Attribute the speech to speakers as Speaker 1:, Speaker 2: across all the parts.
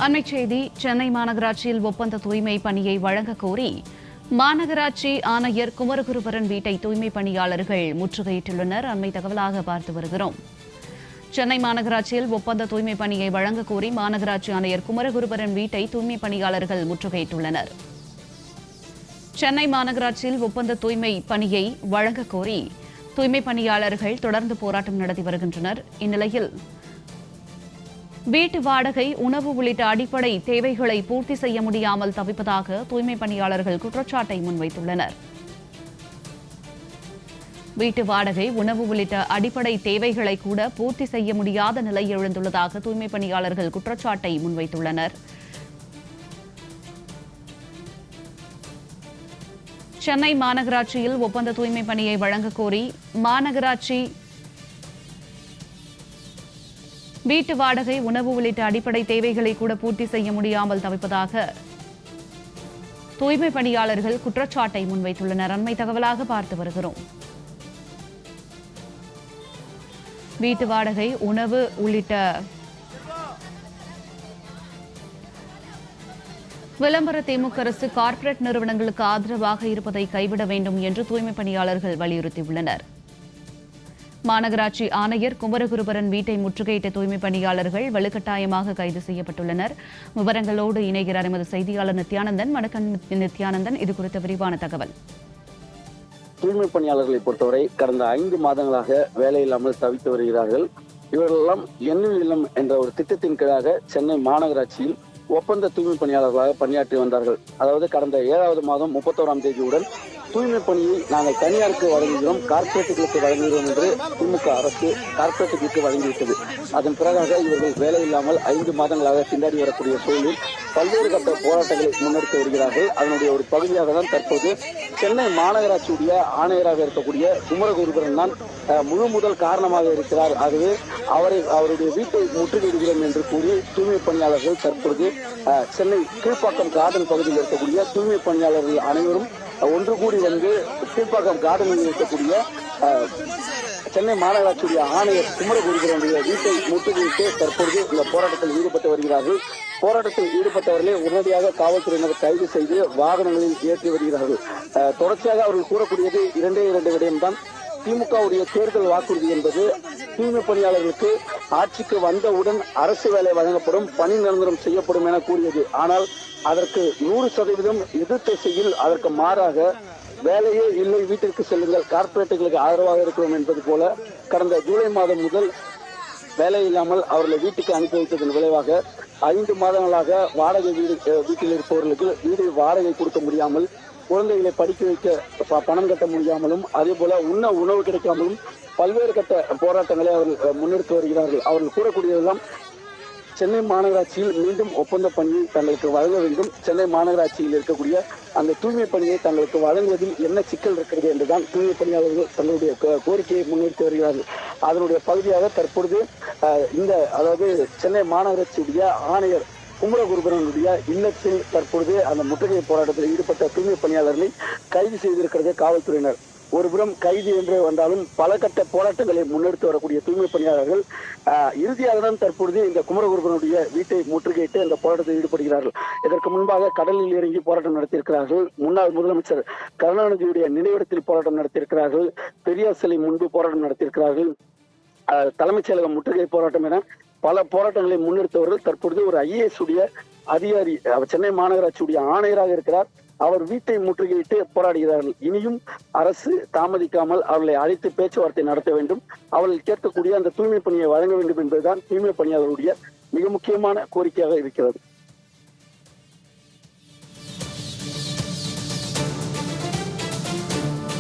Speaker 1: அண்மைச் செய்தி. சென்னை மாநகராட்சியில் ஒப்பந்த தூய்மை பணியை வழங்க கோரி மாநகராட்சி ஆணையர் குமரகுருபரன் வீட்டை தூய்மை பணியாளர்கள் முற்றுகையிட்டுள்ளனர். அண்மை தகவலாக பார்த்து வருகிறோம். சென்னை மாநகராட்சியில் ஒப்பந்த தூய்மை பணியை வழங்க கோரி மாநகராட்சி ஆணையர் குமரகுருபரன் வீட்டை தூய்மை பணியாளர்கள் முற்றுகையிட்டுள்ளனர். சென்னை மாநகராட்சியில் ஒப்பந்த தூய்மை பணியை வழங்க கோரி தூய்மை பணியாளர்கள் தொடர்ந்து போராட்டம் நடத்தி வருகின்றனர். இந்நிலையில் வீட்டு வாடகை, உணவு உள்ளிட்ட அடிப்படை தேவைகளை பூர்த்தி செய்ய முடியாமல் தவிப்பதாக தூய்மை பணியாளர்கள் குற்றச்சாட்டை முன்வைத்துள்ளனர். வீட்டு வாடகை, உணவு உள்ளிட்ட அடிப்படை தேவைகளை கூட பூர்த்தி செய்ய முடியாத நிலை எழுந்துள்ளதாக தூய்மை பணியாளர்கள் குற்றச்சாட்டை முன்வைத்துள்ளனர். சென்னை மாநகராட்சியில் ஒப்பந்த தூய்மை பணியை வழங்க கோரி மாநகராட்சி வீட்டு வாடகை, உணவு உள்ளிட்ட அடிப்படை தேவைகளை கூட பூர்த்தி செய்ய முடியாமல் தவிப்பதாக தூய்மை பணியாளர்கள் குற்றச்சாட்டை முன்வைத்துள்ளனர். அண்மை தகவலாக பார்த்து வருகிறோம். வீட்டு வாடகை, உணவு உள்ளிட்ட விளம்பர திமுக அரசு கார்ப்பரேட் நிறுவனங்களுக்கு ஆதரவாக இருப்பதை கைவிட வேண்டும் என்று தூய்மை பணியாளர்கள் வலியுறுத்தியுள்ளனர். மாநகராட்சி ஆணையர் குமரகுருபரன் வீட்டை முற்றுகையிட்ட தூய்மை பணியாளர்கள் வலுக்கட்டாயமாக கைது செய்யப்பட்டுள்ளனர். விவரங்களோடு இணைகிறார் எமது செய்தியாளர் நித்யானந்தன். வணக்கம் நித்யானந்தன், இது குறித்த விரிவான தகவல்.
Speaker 2: தூய்மை பணியாளர்களை பொறுத்தவரை கடந்த 5 மாதங்களாக வேலையில்லாமல் தவித்து வருகிறார்கள். இவர்களெல்லாம் எண்ணும் இல்லம் என்ற ஒரு திட்டத்தின் கீழாக சென்னை மாநகராட்சியில் ஒப்பந்த தூய்மை பணியாளர்களாக பணியாற்றி வந்தார்கள். அதாவது கடந்த 7வது மாதம் 31ஆம் தேதியுடன் தூய்மை பணியை நாங்கள் தனியாருக்கு வழங்குகிறோம், கார்ப்பரேட்டுகளுக்கு வழங்குகிறோம் என்று திமுக அரசு கார்ப்பரேட்டுகளுக்கு வழங்கிவிட்டது. அதன் பிறகாக இவர்கள் வேலையில்லாமல் 5 மாதங்களாக திண்டாடி வரக்கூடிய சூழலில் பல்வேறு கட்ட போராட்டங்களை முன்னெடுத்து வருகிறார்கள். அதனுடைய ஒரு பகுதியாக தான் தற்போது சென்னை மாநகராட்சியுடைய ஆணையராக இருக்கக்கூடிய குமரகுருபரன் தான் முழு முதல் காரணமாக இருக்கிறார். ஆகவே அவருடைய வீட்டை முற்றுகையிடுகிறோம் என்று கூறி தூய்மை பணியாளர்கள் தற்போது சென்னை கீழ்ப்பாக்கம் கார்டன் பகுதியில் இருக்கக்கூடிய தூய்மை பணியாளர்கள் அனைவரும் ஒன்று கூடி வந்து கீழ்ப்பாக்கம் கார்டனில் இருக்கக்கூடிய சென்னை மாநகராட்சியுடைய ஆணையர் குமரகுருபரனுடைய வீட்டை முற்றுகையிட்டு தற்பொழுது இந்த போராட்டத்தில் ஈடுபட்டு வருகிறார்கள். போராட்டத்தில் ஈடுபட்டவர்களை உடனடியாக காவல்துறையினர் கைது செய்து வாகனங்களில் ஏற்றி வருகிறார்கள். தொடர்ச்சியாக அவர்கள் கூறக்கூடியது 2 விடயம்தான். திமுகவுடைய தேர்தல் வாக்குறுதி என்பது தூய்மை பணியாளர்களுக்கு ஆட்சிக்கு வந்தவுடன் அரசு வேலை வழங்கப்படும், பணி நிரந்தரம் செய்யப்படும் என கூறியது. ஆனால் அதற்கு 100% எதிர்த்த திசையில் அதற்கு மாறாக வேலையே இல்லை, வீட்டிற்கு செல்லுங்கள், கார்ப்பரேட்டுகளுக்கு ஆதரவாக இருக்கிறோம் என்பது போல கடந்த ஜூலை மாதம் முதல் வேலை இல்லாமல் அவர்களை வீட்டுக்கு அனுப்பி வைத்ததன் விளைவாக 5 மாதங்களாக வாடகை வீட்டில் இருப்பவர்களுக்கு வீடு வாடகை கொடுக்க முடியாமல், குழந்தைகளை படிக்க வைக்க பணம் கட்ட முடியாமலும், அதே போல உணவு கிடைக்காமலும் பல்வேறு கட்ட போராட்டங்களை அவர்கள் முன்னெடுத்து வருகிறார்கள். அவர்கள் கூறக்கூடியதெல்லாம் சென்னை மாநகராட்சியில் மீண்டும் ஒப்பந்த பணியை தங்களுக்கு வழங்க வேண்டும், சென்னை மாநகராட்சியில் இருக்கக்கூடிய அந்த தூய்மை பணியை தங்களுக்கு வழங்குவதில் என்ன சிக்கல் இருக்கிறது என்றுதான் தூய்மை பணியாளர்கள் தங்களுடைய கோரிக்கையை முன்னெடுத்து வருகிறார்கள். அதனுடைய பகுதியாக தற்பொழுது அதாவது சென்னை மாநகராட்சியுடைய ஆணையர் குமரகுருபரனுடைய இல்லத்தில் தற்பொழுது அந்த முற்றுகை போராட்டத்தில் ஈடுபட்ட தூய்மை பணியாளர்களை கைது செய்திருக்கிறது காவல்துறையினர். ஒருபுறம் கைது என்று வந்தாலும் பல கட்ட போராட்டங்களை முன்னெடுத்து வரக்கூடிய தூய்மை பணியாளர்கள் இறுதியாக தான் தற்பொழுது இந்த குமரகுருபரனுடைய வீட்டை முற்றுகையிட்டு அந்த போராட்டத்தில் ஈடுபடுகிறார்கள். இதற்கு முன்பாக கடலில் இறங்கி போராட்டம் நடத்தியிருக்கிறார்கள். முன்னாள் முதலமைச்சர் கருணாநிதியுடைய நினைவிடத்தில் போராட்டம் நடத்தியிருக்கிறார்கள். பெரியார் சிலை முன்பு போராட்டம் நடத்தியிருக்கிறார்கள். தலைமைச் செயலகம் முற்றுகை போராட்டம் என பல போராட்டங்களை முன்னெடுத்தவர்கள் தற்பொழுது ஒரு IAS உடைய அதிகாரி சென்னை மாநகராட்சியுடைய ஆணையராக இருக்கிறார். அவர் வீட்டை முற்றுகையிட்டு போராடுகிறார்கள். இனியும் அரசு தாமதிக்காமல் அவர்களை அழைத்து பேச்சுவார்த்தை நடத்த வேண்டும், அவர்கள் கேட்கக்கூடிய அந்த தூய்மை பணியை வழங்க வேண்டும் என்பதுதான் தூய்மை பணியாளர்களுடைய மிக முக்கியமான கோரிக்கையாக இருக்கிறது.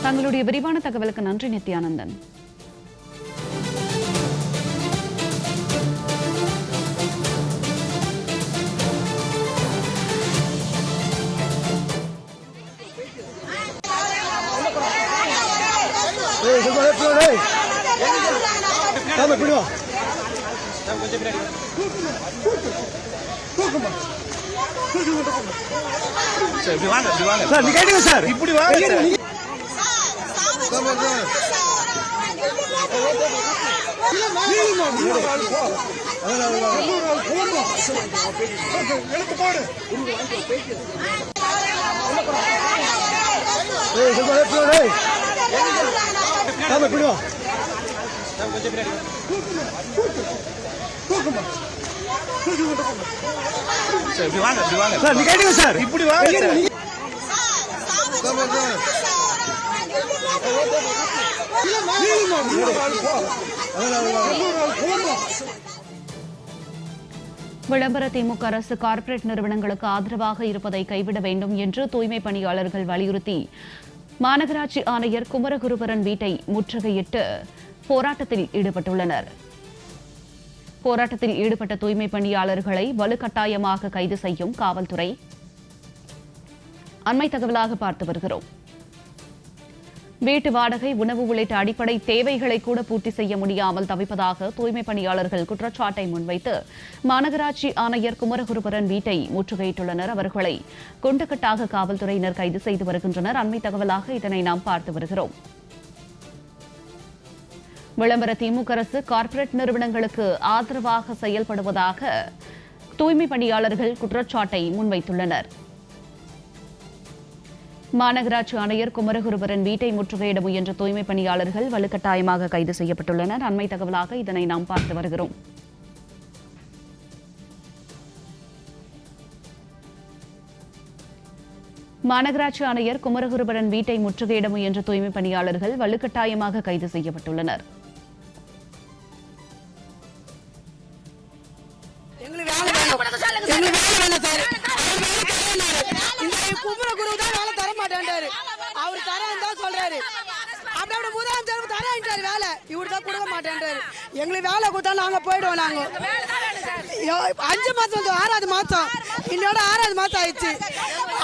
Speaker 1: தங்களுடைய விரிவான தகவலுக்கு நன்றி நித்யானந்தன்.
Speaker 3: சார், இப்படி வாங்க சார், இப்படி வாங்க. சார் நீ கேட்டுங்க சார் இப்படி வாங்க
Speaker 1: விளம்பர திமுக அரசு கார்ப்பரேட் நிறுவனங்களுக்கு ஆதரவாக இருப்பதை கைவிட வேண்டும் என்று தூய்மை பணியாளர்கள் வலியுறுத்தி மாநகராட்சி ஆணையர் குமரகுருபரன் வீட்டை முற்றுகையிட்டு போராட்டத்தில் ஈடுபட்டுள்ளனர். போராட்டத்தில் ஈடுபட்ட தூய்மை பணியாளர்களை வலுக்கட்டாயமாக கைது செய்யும் காவல்துறை. அண்மை தகவலாக பார்த்து வருகிறோம். வீட்டு வாடகை, உணவு உள்ளிட்ட அடிப்படை தேவைகளை கூட பூர்த்தி செய்ய முடியாமல் தவிப்பதாக தூய்மை பணியாளர்கள் குற்றச்சாட்டை முன்வைத்து மாநகராட்சி ஆணையர் குமரகுருபரன் வீட்டை முற்றுகையிட்டுள்ளனர். அவர்களை குண்டுக்கட்டாக காவல்துறையினர் கைது செய்து வருகின்றனர். அண்மை தகவலாக இதனை நாம் பார்த்து வருகிறோம். விளம்பர திமுக அரசு கார்ப்பரேட் நிறுவனங்களுக்கு ஆதரவாக செயல்படுவதாக தூய்மை பணியாளர்கள் குற்றச்சாட்டை முன்வைத்துள்ளனர். மாநகராட்சி ஆணையர் குமரகுருபரன் வீட்டை முற்றுகையிட முயன்ற தூய்மை பணியாளர்கள் வலுக்கட்டாயமாக கைது செய்யப்பட்டுள்ளனர். அண்மை தகவலாக இதனை நாம் பார்த்து வருகிறோம். மாநகராட்சி ஆணையர் குமரகுருபரன் வீட்டை முற்றுகையிட முயன்ற தூய்மை பணியாளர்கள் வலுக்கட்டாயமாக கைது செய்யப்பட்டுள்ளனர்.
Speaker 4: அவர் தரேன் தான் சொல்றாரு. அப்படியே முதலமைச்சர் தரேன்ட்டாரு, வேலை இவரு தான் கொடுக்க மாட்டேன்றாரு. எங்களுக்கு வேலை கொடுத்தா நாங்க போயிடுவோம். நாங்க 5 மாசம் வந்து 6வது மாசம், இன்னோட 6வது மாசம் ஆயிடுச்சு.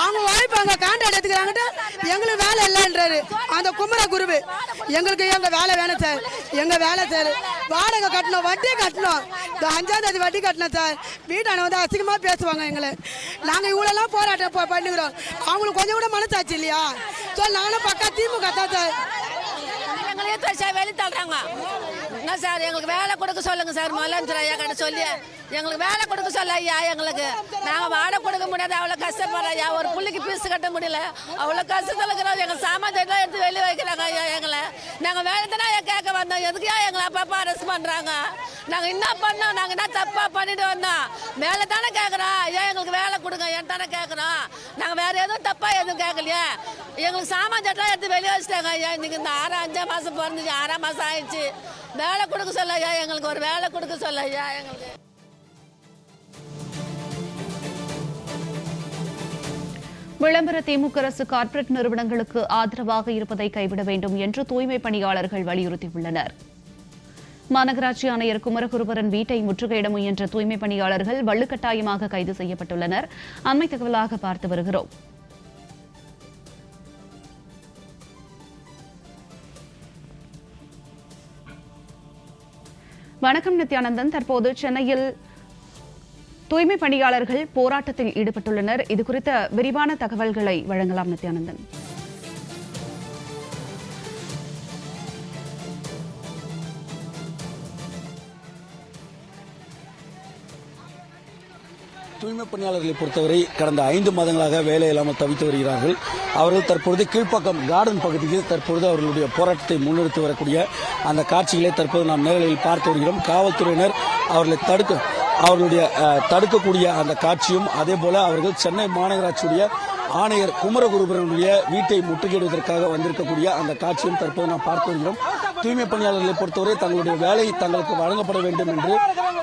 Speaker 4: அவங்க வாய்ப்பு அங்க கான்ட்ராக்ட் எடுத்துக்கிறாங்கட்டு எங்களுக்கு வேலை இல்லைன்றாரு அந்த குமரகுருவு. எங்களுக்கு எங்க வேலை வேணும் சார், எங்க வேலை சார். வாடகை கட்டணும், வட்டி கட்டணும். 5ஆம் தேதி வட்டி கட்டணும் சார். வீட்டான வந்து அசிங்கமா பேசுவாங்க எங்களை. நாங்க இவ்வளவு போராட்டம் பண்ணுகிறோம். அவங்களுக்கு கொஞ்சம் கூட மனசாச்சு இல்லையா? நானும் பக்கா திமுக தான் சார். வெளி தள்ளுறாங்க என்ன சார், எங்களுக்கு வேலை கொடுக்க சொல்லுங்க சார். முதலமைச்சர் ஐயா கிட்ட சொல்லி எங்களுக்கு வேலை கொடுக்க சொல்ல ஐயா. எங்களுக்கு நாங்கள் வாடகை கொடுக்க முடியாது, அவ்வளோ கஷ்டப்படுறோம் ஐயா. ஒரு புள்ளிக்கு பீஸ் கட்ட முடியல, அவ்வளோ கஷ்டத்தில் இருக்கிறோம். எங்கள் சாமான் எல்லாம் எடுத்து வெளியே வைக்கிறாங்க ஐயா. எங்களை நாங்கள் வேலை தானே ஐயா கேட்க வந்தோம். எதுக்கையா எங்களை அப்பப்போ அரெஸ்ட் பண்ணுறாங்க? நாங்கள் என்ன பண்ணோம்? நாங்கள் என்ன தப்பாக பண்ணிட்டு வந்தோம்? வேலை தானே கேட்குறோம் ஐயா, எங்களுக்கு வேலை கொடுங்க ஏன் தானே கேட்குறோம். நாங்கள் வேறு எதுவும் தப்பாக எதுவும் கேட்கலையே. எங்களுக்கு சாமான் சட்டெல்லாம் எடுத்து வெளியே வச்சுட்டாங்க ஐயா. இன்னைக்கு இந்த 5ஆம் மாதம் பிறந்துச்சு, 6ஆம் மாதம் ஆயிடுச்சு. வேலை கொடுக்க சொல்ல ஐயா, எங்களுக்கு ஒரு வேலை கொடுக்க சொல்ல ஐயா. எங்களுக்கு
Speaker 1: விளம்பர திமுக அரசு கார்ப்பரேட் நிறுவனங்களுக்கு ஆதரவாக இருப்பதை கைவிட வேண்டும் என்று தூய்மை பணியாளர்கள் வலியுறுத்தியுள்ளனர். மாநகராட்சி ஆணையர் குமரகுருபரன் வீட்டை முற்றுகையிட முயன்ற தூய்மை பணியாளர்கள் வலுக்கட்டாயமாக கைது செய்யப்பட்டுள்ளனர். அண்மை தகவலாக பார்த்து வருகிறோம். வணக்கம் நித்யானந்தன். தற்போது சென்னையில் தூய்மை பணியாளர்கள் போராட்டத்தில் ஈடுபட்டுள்ளனர். இது குறித்த விரிவான தகவல்களை வழங்கலாம் நித்யானந்தன்.
Speaker 5: தூய்மை பணியாளர்களை பொறுத்தவரை கடந்த 5 மாதங்களாக வேலை இல்லாமல் தவித்து வருகிறார்கள். அவர்கள் தற்பொழுது கீழ்ப்பாக்கம் கார்டன் பகுதியில் தற்பொழுது அவர்களுடைய போராட்டத்தை முன்னெடுத்து வரக்கூடிய அந்த காட்சிகளை தற்போது நாம் நேரலையில் பார்த்து வருகிறோம். காவல்துறையினர் அவர்களை தடுக்கக்கூடிய அந்த காட்சியும், அதே போல அவர்கள் சென்னை மாநகராட்சியுடைய ஆணையர் குமரகுருபரனுடைய வீட்டை முற்றுகையிடுவதற்காக வந்திருக்கக்கூடிய அந்த காட்சியும் தற்போது நாம் பார்த்து வருகிறோம். தூய்மை பணியாளர்களை பொறுத்தவரை தங்களுடைய வேலை தங்களுக்கு வழங்கப்பட வேண்டும் என்று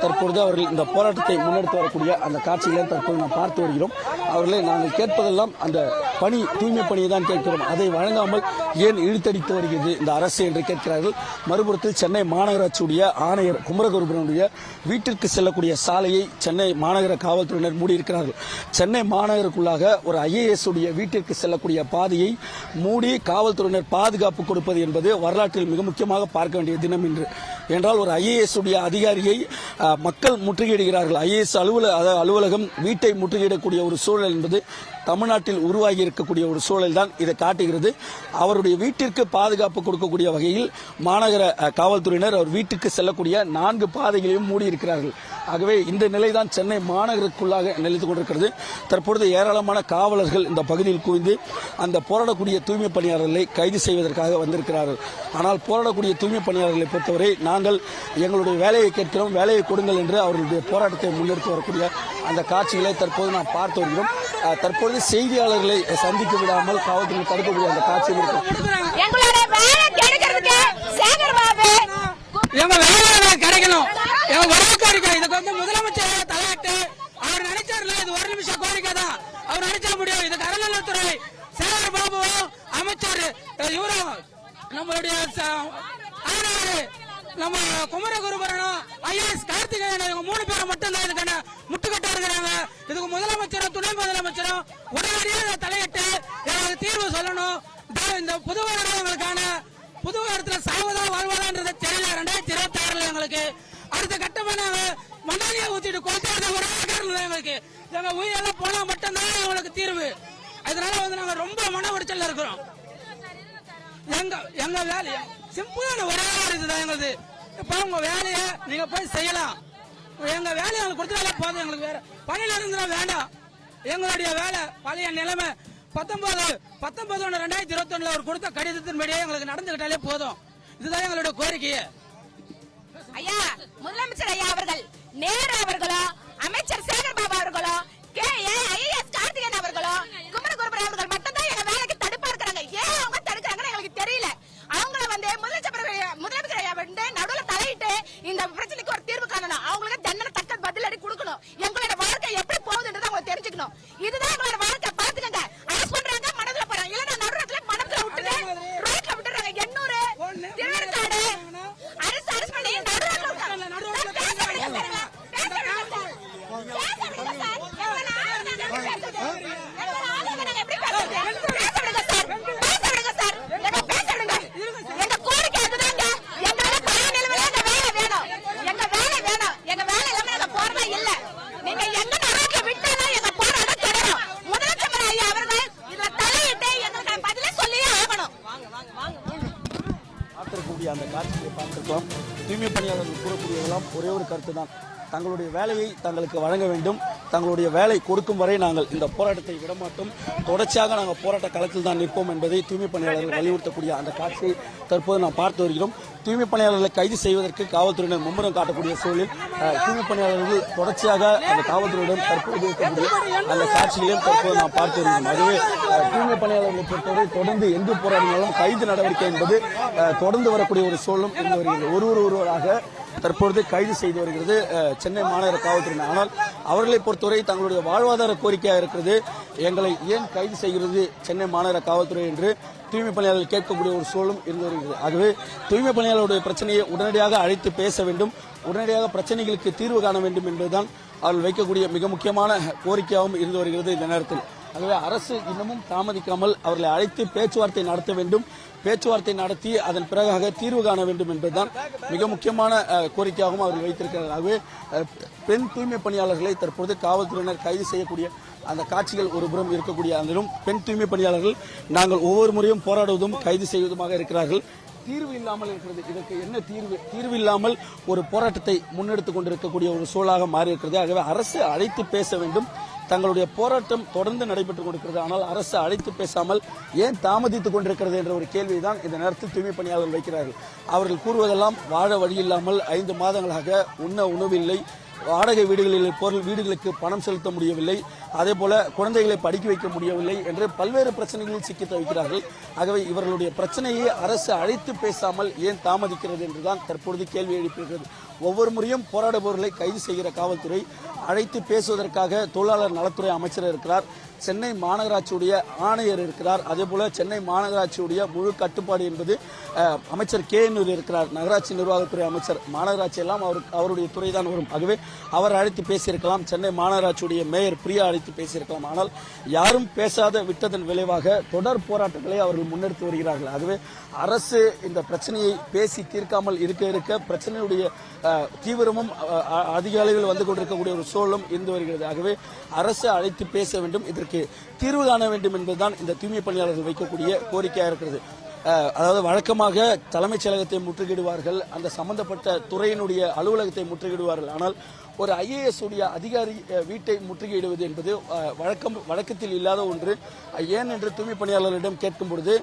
Speaker 5: தற்பொழுது அவர்கள் இந்த போராட்டத்தை முன்னெடுத்து வரக்கூடிய அந்த காட்சிகளை தற்போது நாம் பார்த்து வருகிறோம். அவர்களை நாங்கள் கேட்பதெல்லாம் அந்த பணி, தூய்மை பணியை தான் கேட்கிறோம், அதை வழங்காமல் ஏன் இழுத்தடித்து வருகிறது இந்த அரசு என்று கேட்கிறார்கள். மறுபுறத்தில் சென்னை மாநகராட்சியுடைய ஆணையர் குமரகுருபரனுடைய வீட்டிற்கு செல்லக்கூடிய சாலையை சென்னை மாநகர காவல்துறையினர் மூடியிருக்கிறார்கள். சென்னை மாநகருக்குள்ளாக ஒரு IAS உடைய வீட்டிற்கு செல்லக்கூடிய பாதையை மூடி காவல்துறையினர் பாதுகாப்பு கொடுப்பது என்பது வரலாற்றில் மிக முக்கியமாக பார்க்க வேண்டிய தினம் என்று. என்றால் ஒரு IAS உடைய அதிகாரியை மக்கள் முற்றுகையிடுகிறார்கள். IAS அலுவலகம் வீட்டை முற்றுகையிடக்கூடிய ஒரு சூழல் என்பது தமிழ்நாட்டில் உருவாகி இருக்கக்கூடிய ஒரு சூழல் தான் இதை காட்டுகிறது. அவருடைய வீட்டிற்கு பாதுகாப்பு கொடுக்கக்கூடிய வகையில் மாநகர காவல்துறையினர் அவர் வீட்டுக்கு செல்லக்கூடிய 4 பாதைகளையும் மூடியிருக்கிறார்கள். ஆகவே இந்த நிலைதான் சென்னை மாநகருக்குள்ளாக நிலைத்துக் கொண்டிருக்கிறது. தற்பொழுது ஏராளமான காவலர்கள் இந்த பகுதியில் குவிந்து அந்த போராடக்கூடிய தூய்மை பணியாளர்களை கைது செய்வதற்காக வந்திருக்கிறார்கள். ஆனால் போராடக்கூடிய தூய்மை பணியாளர்களை பொறுத்தவரை நாங்கள் எங்களுடைய வேலையை கேட்கிறோம், வேலையை கொடுங்கள் என்று அவர்களுடைய போராட்டத்தை முன்னெடுத்து வரக்கூடிய அந்த காட்சிகளை தற்போது நாம் பார்த்து வருகிறோம். தற்பொழுது செய்தியாளர்களை சந்திக்க விடாமல் காவல்துறை தடுக்கக்கூடிய அந்த காட்சிகள்
Speaker 6: கிடைக்கணும். இதுக்கு வந்து முதலமைச்சர் தலையிட்டு அவர் நினைச்சார்ல, இது 1 நிமிஷம் கோரிக்கை தான், அவர் நினைச்சா முடியும். இதுக்கு அறநிலையத்துறை சேகர் பாபுவும் அமைச்சர் இவரும் நம்மளுடைய நம்ம குமரகுருபரனும் IAS கார்த்திகேயன் 3 பேரும் மட்டும்தான் இதுக்கான முட்டுக்கட்டா இருக்கிறாங்க. இதுக்கு முதலமைச்சரும் துணை முதலமைச்சரும் உடனடியாக தலையிட்டு எங்களுக்கு தீர்வு சொல்லணும். இந்த புதுவாரங்களுக்கான புதுவாரத்தில் சாவதா வாழ்வதான்றது தெரியல. 2026 எங்களுக்கு அடுத்த கட்டமா நாங்க மண்ணாலியை ஊத்திட்டு கொடுத்தது ஒரு காரணம் எங்களுக்கு. எங்க உயிரெல்லாம் போனா மட்டும்தான் எங்களுக்கு தீர்வு. அதனால வந்து நாங்க ரொம்ப மன உடைச்சல்ல இருக்கிறோம். எங்க வேலைய சிம்பிளான ஒரே இதுதான் எங்களுக்கு. இப்ப உங்க வேலையை நீங்க போய் செய்யலாம். எங்க வேலையை எங்களுக்கு கொடுத்தாலே போதும். எங்களுக்கு வேற பணியில இருந்தா வேண்டாம். எங்களுடைய வேலை பழைய நிலைமை 19/2021 அவர் கொடுத்த கடிதத்தின்படியே எங்களுக்கு நடந்துகிட்டாலே போதும். இதுதான் எங்களுடைய கோரிக்கையே.
Speaker 7: ஐயா முதலமைச்சர் ஐயா அவர்கள், நேரு அவர்களோ, அமைச்சர் சேகர் பாபு அவர்களோ, IAS கார்த்திகேயன் அவர்களோ, குமரகுருபரன் அவர்கள் மட்டும்தான் எங்க வேலைக்கு தடுப்பா இருக்கிறாங்க. ஏன் அவங்க தடுக்கிறாங்கன்னு எங்களுக்கு தெரியல. அவங்கள வந்து முதலமைச்சர் ஐயா வந்து நடுவுல தலையிட்டு இந்த பிரச்சனைக்கு ஒரு தீர்வு காணணும். அவங்களுக்கு தண்டனை தக்க பதிலடி கொடுக்கணும். எங்களோட வாழ்க்கை எப்படி போகுதுன்றது அவங்க தெரிஞ்சுக்கணும். இதுதான் எங்களோட வாழ்க்கை. பாத்துக்கங்க, அரசு பண்றாங்க, மனதுல போறாங்க. இல்ல நடுறத்துல மனதுல விட்டுட்டு ரோட்ல விட்டுறாங்க. 800 திருவேற்காடு அரசு பண்ணி
Speaker 5: அந்த காட்சியை பார்த்திருக்கலாம். தூய்மை பணியாளர்கள் கூறக்கூடியதெல்லாம் ஒரே ஒரு கருத்து தான், தங்களுடைய வேலையை தங்களுக்கு வழங்க வேண்டும். தங்களுடைய வேலை கொடுக்கும் வரை நாங்கள் இந்த போராட்டத்தை விடமாட்டோம், தொடர்ச்சியாக நாங்கள் போராட்ட களத்தில் தான் நிற்போம் என்பதை தூய்மை பணியாளர்கள் வலியுறுத்தக்கூடிய அந்த காட்சியை தற்போது நாம் பார்த்து வருகிறோம். தூய்மை பணியாளர்களை கைது செய்வதற்கு காவல்துறையினர் மும்முரம் காட்டக்கூடிய சூழலில் தூய்மை பணியாளர்கள் தொடர்ச்சியாக அந்த காவல்துறையுடன் தற்போது இருக்கக்கூடிய அந்த காட்சிகளையும் தற்போது நாம் பார்த்து வருகிறோம். ஆகவே தூய்மை பணியாளர்களை பொறுத்தவரை தொடர்ந்து எங்கு போராடினாலும் கைது நடவடிக்கை என்பது தொடர்ந்து வரக்கூடிய ஒரு சூழலும் இருந்து வருகிறது. ஒருவராக தற்பொழுது கைது செய்து வருகிறது சென்னை மாநகர காவல்துறையினர். ஆனால் அவர்களை பொறுத்தவரை தங்களுடைய வாழ்வாதார கோரிக்கையாக இருக்கிறது, எங்களை ஏன் கைது செய்கிறது சென்னை மாநகர காவல்துறை என்று தூய்மை பணியாளர்கள் கேட்கக்கூடிய ஒரு சூழலும் இருந்து வருகிறது. ஆகவே தூய்மை பணியாளருடைய பிரச்சனையை உடனடியாக அழைத்து பேச வேண்டும், உடனடியாக பிரச்சனைகளுக்கு தீர்வு காண வேண்டும் என்பதுதான் அவர்கள் வைக்கக்கூடிய மிக முக்கியமான கோரிக்கையாகவும் இருந்து வருகிறது இந்த நேரத்தில். ஆகவே அரசு இன்னமும் தாமதிக்காமல் அவர்களை அழைத்து பேச்சுவார்த்தை நடத்த வேண்டும், பேச்சுவார்த்தை நடத்தி அதன் பிறகாக தீர்வு காண வேண்டும் என்பதுதான் மிக முக்கியமான கோரிக்கையாகவும் அவர்கள் வைத்திருக்கிறார்கள். ஆகவே பெண் தூய்மை பணியாளர்களை தற்போது காவல்துறையினர் கைது செய்யக்கூடிய அந்த காட்சிகள் ஒருபுறம் இருக்கக்கூடிய அதிலும் பெண் தூய்மை பணியாளர்கள் நாங்கள் ஒவ்வொரு முறையும் போராடுவதும் கைது செய்வதுமாக இருக்கிறார்கள். தீர்வு இல்லாமல் இருக்கிறது. இதற்கு என்ன தீர்வு இல்லாமல் ஒரு போராட்டத்தை முன்னெடுத்துக் கொண்டிருக்கக்கூடிய ஒரு சூழலாக மாறி இருக்கிறது. ஆகவே அரசு அழைத்து பேச வேண்டும். தங்களுடைய போராட்டம் தொடர்ந்து நடைபெற்றுக் கொண்டிருக்கிறது, ஆனால் அரசு அழைத்து பேசாமல் ஏன் தாமதித்துக் கொண்டிருக்கிறது என்ற ஒரு கேள்வியை தான் இந்த நேரத்தில் தூய்மை பணியாளர்கள் வைக்கிறார்கள். அவர்கள் கூறுவதெல்லாம் வாழ வழி இல்லாமல் 5 மாதங்களாக உண்ண உணவில்லை, வாடகை வீடுகளுக்கு பணம் செலுத்த முடியவில்லை, அதே போல குழந்தைகளை படிக்க வைக்க முடியவில்லை என்று பல்வேறு பிரச்சனைகளில் சிக்கி தவிக்கிறார்கள். ஆகவே இவர்களுடைய பிரச்சனையை அரசு அழைத்து பேசாமல் ஏன் தாமதிக்கிறது என்றுதான் தற்பொழுது கேள்வி எழுப்பியிருக்கிறது. ஒவ்வொரு முறையும் போராடுபவர்களை கைது செய்கிற காவல்துறை அழைத்து பேசுவதற்காக தொழிலாளர் நலத்துறை அமைச்சர் இருக்கிறார், சென்னை மாநகராட்சியுடைய ஆணையர் இருக்கிறார், அதே போல சென்னை மாநகராட்சியுடைய முழு கட்டுப்பாடு என்பது அமைச்சர் KN இருக்கிறார், நகராட்சி நிர்வாகத்துறை அமைச்சர். மாநகராட்சி எல்லாம் அவருடைய துறை தான் வரும். ஆகவே அவர் அழைத்து பேசியிருக்கலாம், சென்னை மாநகராட்சியுடைய மேயர் பிரியா அழைத்து பேசியிருக்கலாம். ஆனால் யாரும் பேசாத விட்டதன் விளைவாக தொடர் போராட்டங்களை அவர்கள் முன்னெடுத்து வருகிறார்கள். ஆகவே அரசு இந்த பிரச்சனையை பேசி தீர்க்காமல் இருக்க பிரச்சனையுடைய தீவிரமும் அதிக அளவில் வந்து கொண்டிருக்கக்கூடிய ஒரு சூழலும் இருந்து வருகிறது. ஆகவே அரசு அழைத்து பேச வேண்டும், இதற்கு தீர்வு காண வேண்டும் என்பதுதான் இந்த தூய்மை பணியாளர்கள் வைக்கக்கூடிய கோரிக்கையாக இருக்கிறது. அதாவது வழக்கமாக தலைமைச் செயலகத்தை முற்றுகையிடுவார்கள், அந்த சம்பந்தப்பட்ட துறையினுடைய அலுவலகத்தை முற்றுகையிடுவார்கள். ஆனால் ஒரு IAS உடைய அதிகாரி வீட்டை முற்றுகையிடுவது என்பது வழக்கத்தில் இல்லாத ஒன்று. ஏன் என்று தூய்மை பணியாளர்களிடம் கேட்கும் பொழுது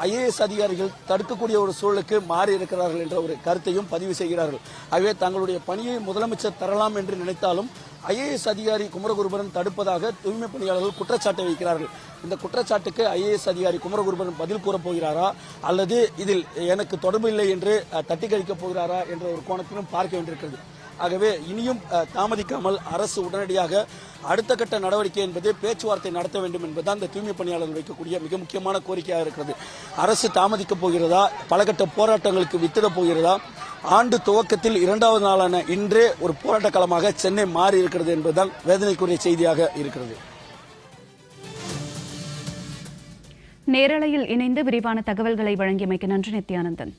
Speaker 5: IAS அதிகாரிகள் தடுக்கக்கூடிய ஒரு சூழலுக்கு மாறி இருக்கிறார்கள் என்ற ஒரு கருத்தையும் பதிவு செய்கிறார்கள். ஆகவே தங்களுடைய பணியை முதலமைச்சர் தரலாம் என்று நினைத்தாலும் IAS அதிகாரி குமரகுருபரன் தடுப்பதாக தூய்மை பணியாளர்கள் குற்றச்சாட்டை வைக்கிறார்கள். இந்த குற்றச்சாட்டுக்கு IAS அதிகாரி குமரகுருபரன் பதில் கூறப் போகிறாரா அல்லது இதில் எனக்கு தொடர்பு இல்லை என்று தட்டி கழிக்கப் போகிறாரா என்ற ஒரு கோணத்திலும் பார்க்க வேண்டியிருக்கிறது. ஆகவே இனியும் தாமதிக்காமல் அரசு உடனடியாக அடுத்த கட்ட நடவடிக்கை என்பது பேச்சுவார்த்தை நடத்த வேண்டும் என்பதுதான் இந்த தூய்மை பணியாளர்கள் வைக்கக்கூடிய மிக முக்கியமான கோரிக்கையாக இருக்கிறது. அரசு தாமதிக்கப் போகிறதா, பல கட்ட போராட்டங்களுக்கு வித்திடப் போகிறதா? ஆண்டு துவக்கத்தில் 2வது நாளான இன்றே ஒரு போராட்ட களமாக சென்னை மாறி இருக்கிறது என்பதுதான் வேதனைக்குரிய செய்தியாக இருக்கிறது.
Speaker 1: நேரலையில் இணைந்து விரிவான தகவல்களை வழங்கியமைக்கு நன்றி நித்யானந்தன்.